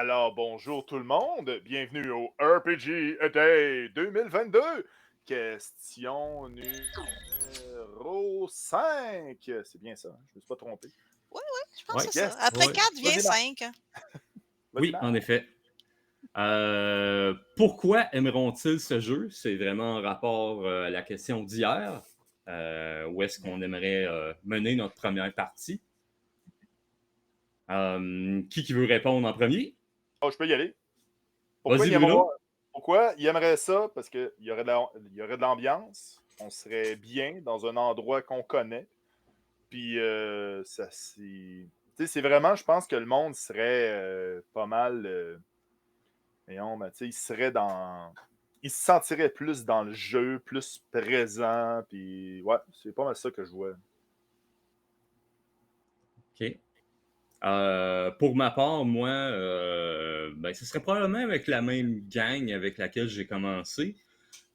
Alors, bonjour tout le monde, bienvenue au RPG A Day 2022, question numéro 5. C'est bien ça, je ne me suis pas trompé. Oui, je pense Ouais. que c'est Yes. ça. Après Ouais. 4 vient Vas-y, Marc. 5. Vas-y, Oui, Marc. en effet. Pourquoi aimeront-ils ce jeu? C'est vraiment en rapport à la question d'hier. Où est-ce qu'on aimerait mener notre première partie? Qui veut répondre en premier? Oh, je peux y aller. Vas-y, Bruno. Pourquoi il aimerait ça? Parce qu'il y aurait de l'ambiance, on serait bien dans un endroit qu'on connaît. Puis, ça, c'est. Tu sais, c'est vraiment, je pense que le monde serait pas mal. Voyons, ben, tu sais, il se sentirait plus dans le jeu, plus présent. Puis, ouais, c'est pas mal ça que je vois. OK. Pour ma part, moi, ce serait probablement avec la même gang avec laquelle j'ai commencé.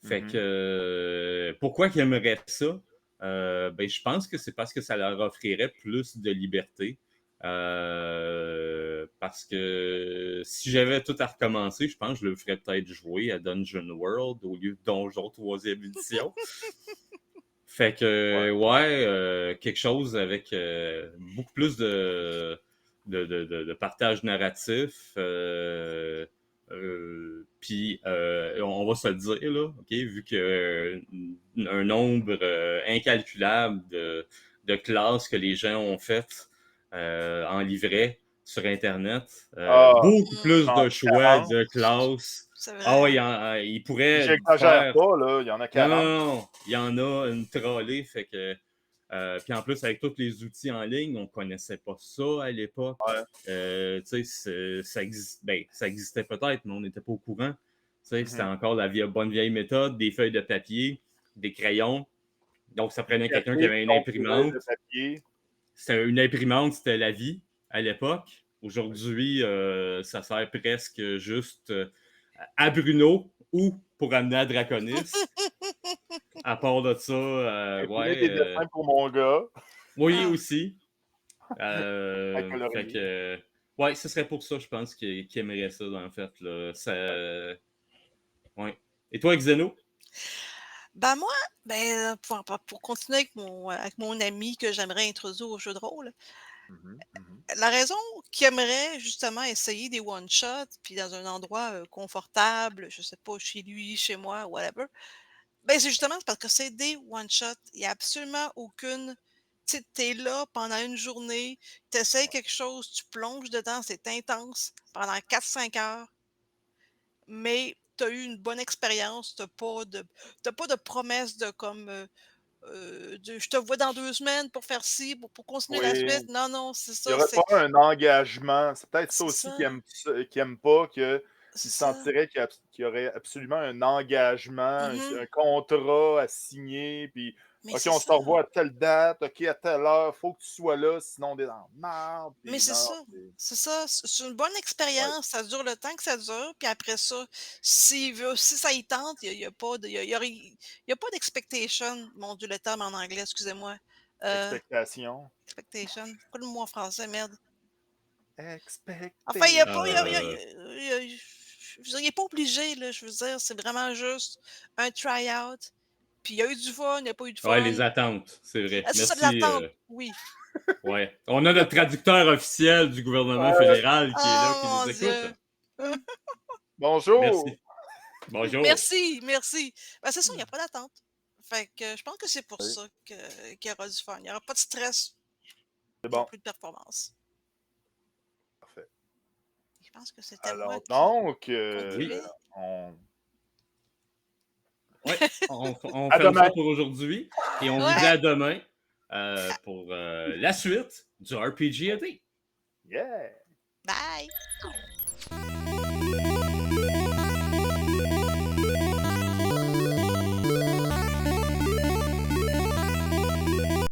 Fait que pourquoi qu'ils aimeraient ça? Je pense que c'est parce que ça leur offrirait plus de liberté. Parce que si j'avais tout à recommencer, je pense que je le ferais peut-être jouer à Dungeon World au lieu de Donjon 3e édition. Fait que, quelque chose avec beaucoup plus de partage narratif. Puis, on va se le dire, là, OK, vu que un nombre incalculable de classes que les gens ont faites en livret sur Internet, beaucoup plus Genre de choix 40. de classes. C'est Ah vrai. ouais, il pourrait J'exagère faire... pas, là. Il y en a Non, 40. non, non, il y en a une trollée, fait que... puis en plus, avec tous les outils en ligne, on connaissait pas ça à l'époque. Ouais. Tu sais, ça existait peut-être, mais on n'était pas au courant. Tu sais, c'était Mhm. encore la bonne vieille méthode, des feuilles de papier, des crayons. Donc, ça prenait quelqu'un qui Café, avait une contre de imprimante. papier. C'était une imprimante, c'était la vie à l'époque. Aujourd'hui, ça sert presque juste à Bruno ou pour amener à Draconis. À part de ça, Imprimer des dessins pour mon gars. oui Ah. aussi. À Fait colorier. que, ouais, ce serait pour ça, je pense, qu'il aimerait ça, en fait. Là. Ouais. Et toi, Xeno? Ben moi, pour continuer avec mon ami que j'aimerais introduire au jeu de rôle, la raison qu'il aimerait justement essayer des one-shots, puis dans un endroit confortable, je sais pas, chez lui, chez moi, whatever, c'est justement parce que c'est des one-shots. Il n'y a absolument aucune. Tu sais, t'es là pendant une journée, tu essaies quelque chose, tu plonges dedans, c'est intense pendant 4-5 heures, mais tu as eu une bonne expérience, t'as pas de promesse de comme je te vois dans 2 semaines pour faire ci, pour continuer la Oui. suite. Non, non, c'est Il n'y ça, aurait pas un engagement. C'est peut-être ça c'est aussi ça, qu'ils aiment pas, qu'ils c'est ça. sentiraient qu'il y aurait absolument un engagement, Mhm. un contrat à signer, puis Mais OK, c'est on se ça. revoit à telle date, OK, à telle heure, faut que tu sois là, sinon on est dans la merde. Mais Puis c'est non, ça. C'est ça. C'est une bonne ouais, expérience. Ça dure le temps que ça dure. Puis après ça, si ça y tente, il n'y a, pas de. Il y a pas d'expectation. Mon Dieu, le terme en anglais, excusez-moi. Euh, expectation. expectation. Quoi le mot en français, merde? Enfin, il n'y a pas. Euh, Je veux dire, il n'est pas obligé, là. Je veux dire, c'est vraiment juste un try-out. Puis il y a eu du fun, il n'y a pas eu de ouais, fun. les attentes, c'est vrai. Ah, c'est ça, de Merci. l'attente. Oui. Ouais. On a notre traducteur officiel du gouvernement Ouais, fédéral qui est là, qui Oh nous mon écoute. Dieu. bonjour! Merci. Bonjour. Merci, merci. C'est ça, il n'y a Hmm. pas d'attente. Fait que je pense que c'est pour Oui, ça qu'il y aura du fun. Il n'y aura pas de stress c'est non bon, plus de performance. parfait. Je pense que c'était moi Alors, qui donc, Oui. concluais. on... Ouais. On à ferme demain! ça pour aujourd'hui. Et on vous dit Ouais, à demain pour la suite du RPG AD. Yeah! bye.